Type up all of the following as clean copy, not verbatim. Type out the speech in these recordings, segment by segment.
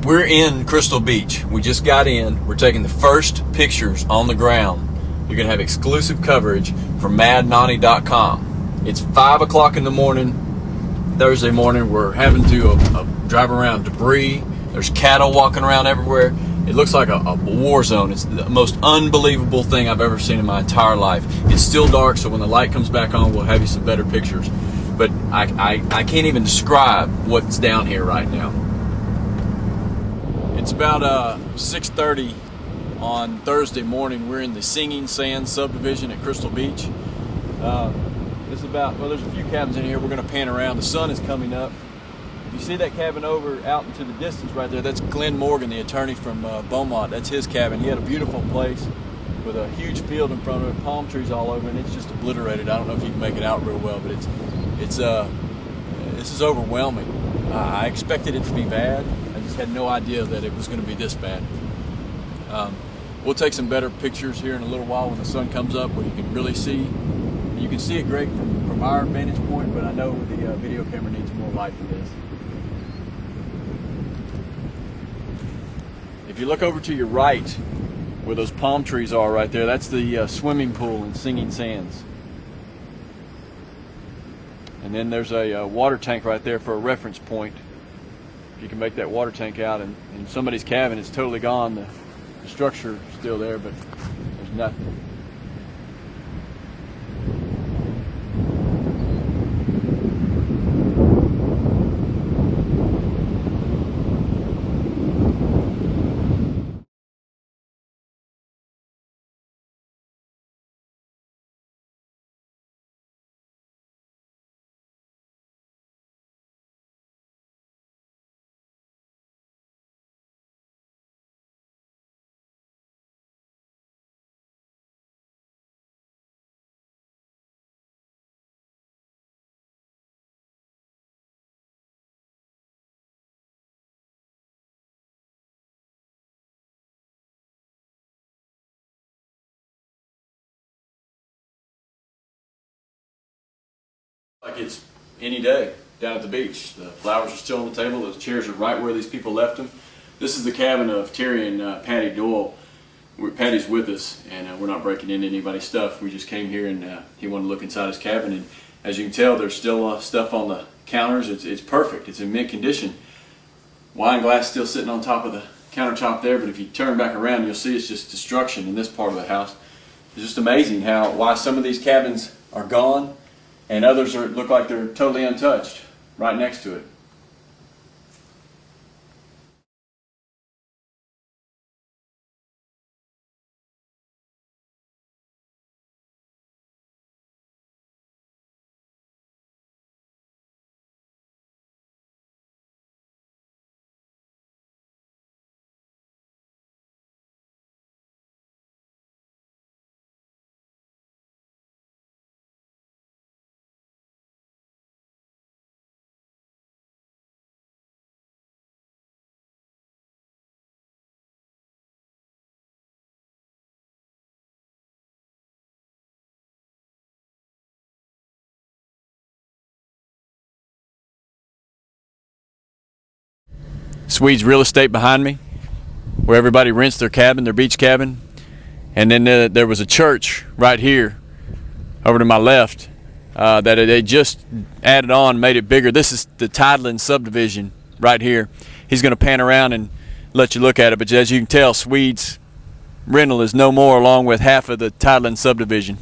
We're in Crystal Beach. We just got in. We're taking the first pictures on the ground. You're going to have exclusive coverage from MadNani.com. It's 5 o'clock in the morning, Thursday morning. We're having to drive around debris. There's cattle walking around everywhere. It looks like a war zone. It's the most unbelievable thing I've ever seen in my entire life. It's still dark, so when the light comes back on, we'll have you some better pictures. But I can't even describe what's down here right now. It's about 6:30 on Thursday morning. We're in the Singing Sands subdivision at Crystal Beach. There's a few cabins in here. We're going to pan around. The sun is coming up. You see that cabin over out into the distance right there? That's Glenn Morgan, the attorney from Beaumont. That's his cabin. He had a beautiful place with a huge field in front of it, palm trees all over, and it's just obliterated. I don't know if you can make it out real well, but this is overwhelming. I expected it to be bad. I just had no idea that it was going to be this bad. We'll take some better pictures here in a little while when the sun comes up, where you can really see. You can see it great from our vantage point, but I know the video camera needs more light for this. If you look over to your right, where those palm trees are right there, that's the swimming pool in Singing Sands. And then there's a water tank right there for a reference point. If you can make that water tank out, and in somebody's cabin, it's totally gone. The structure is still there, but there's nothing. Like it's any day down at the beach. The flowers are still on the table. Those chairs are right where these people left them. This is the cabin of Terry and Patty Doyle. Patty's with us, and we're not breaking into anybody's stuff. We just came here, and he wanted to look inside his cabin. And as you can tell, there's still stuff on the counters. It's perfect. It's in mint condition. Wine glass still sitting on top of the countertop there, but if you turn back around, you'll see it's just destruction in this part of the house. It's just amazing why some of these cabins are gone, and others look like they're totally untouched right next to it. Swedes Real Estate behind me, where everybody rents their cabin, their beach cabin. And then there was a church right here over to my left that they just added on, made it bigger. This is the Tideland subdivision right here. He's going to pan around and let you look at it, but as you can tell, Swedes Rental is no more, along with half of the Tideland subdivision.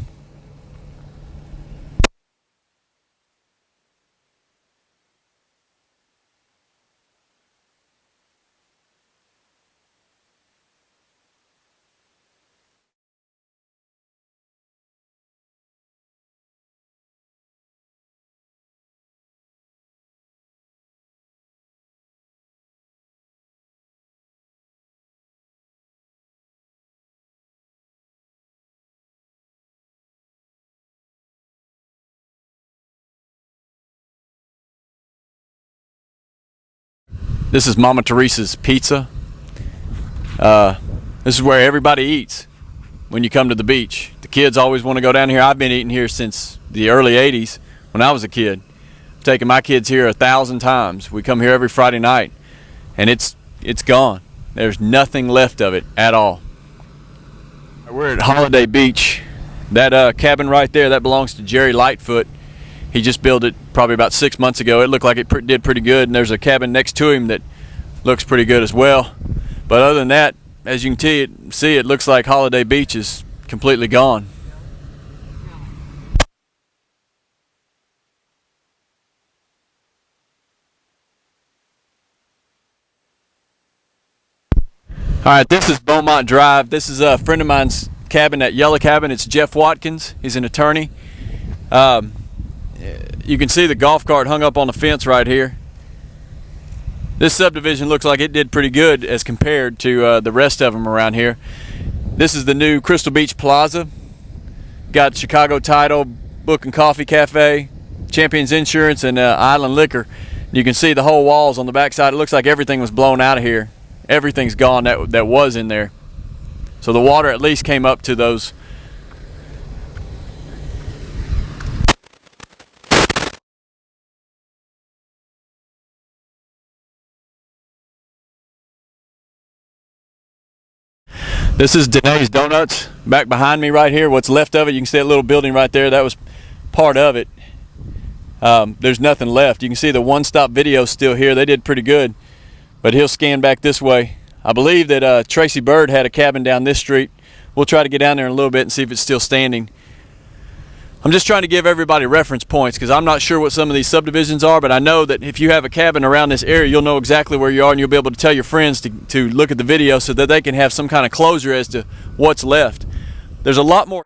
This is Mama Teresa's Pizza. This is where everybody eats when you come to the beach. The kids always want to go down here. I've been eating here since the early 80s when I was a kid. I've taken my kids here 1,000 times. We come here every Friday night, and it's it's gone. There's nothing left of it at all. We're at Holiday Beach. That cabin right there, that belongs to Jerry Lightfoot. He just built it probably about 6 months ago. It looked like it did pretty good, and there's a cabin next to him that looks pretty good as well. But other than that, as you can see, it looks like Holiday Beach is completely gone. All right, this is Beaumont Drive. This is a friend of mine's cabin, that yellow cabin. It's Jeff Watkins. He's an attorney. You can see the golf cart hung up on the fence right here. This subdivision looks like it did pretty good as compared to the rest of them around here. This is the new Crystal Beach Plaza. Got Chicago Title, Book and Coffee Cafe, Champions Insurance, and Island Liquor. You can see the whole walls on the backside. It looks like everything was blown out of here. Everything's gone that was in there. So the water at least came up to those. This is Danae's Donuts back behind me right here. What's left of it, you can see that little building right there. That was part of it. There's nothing left. You can see the One Stop Video still here. They did pretty good. But he'll scan back this way. I believe that Tracy Bird had a cabin down this street. We'll try to get down there in a little bit and see if it's still standing. I'm just trying to give everybody reference points because I'm not sure what some of these subdivisions are, but I know that if you have a cabin around this area, you'll know exactly where you are, and you'll be able to tell your friends to look at the video so that they can have some kind of closure as to what's left. There's a lot more.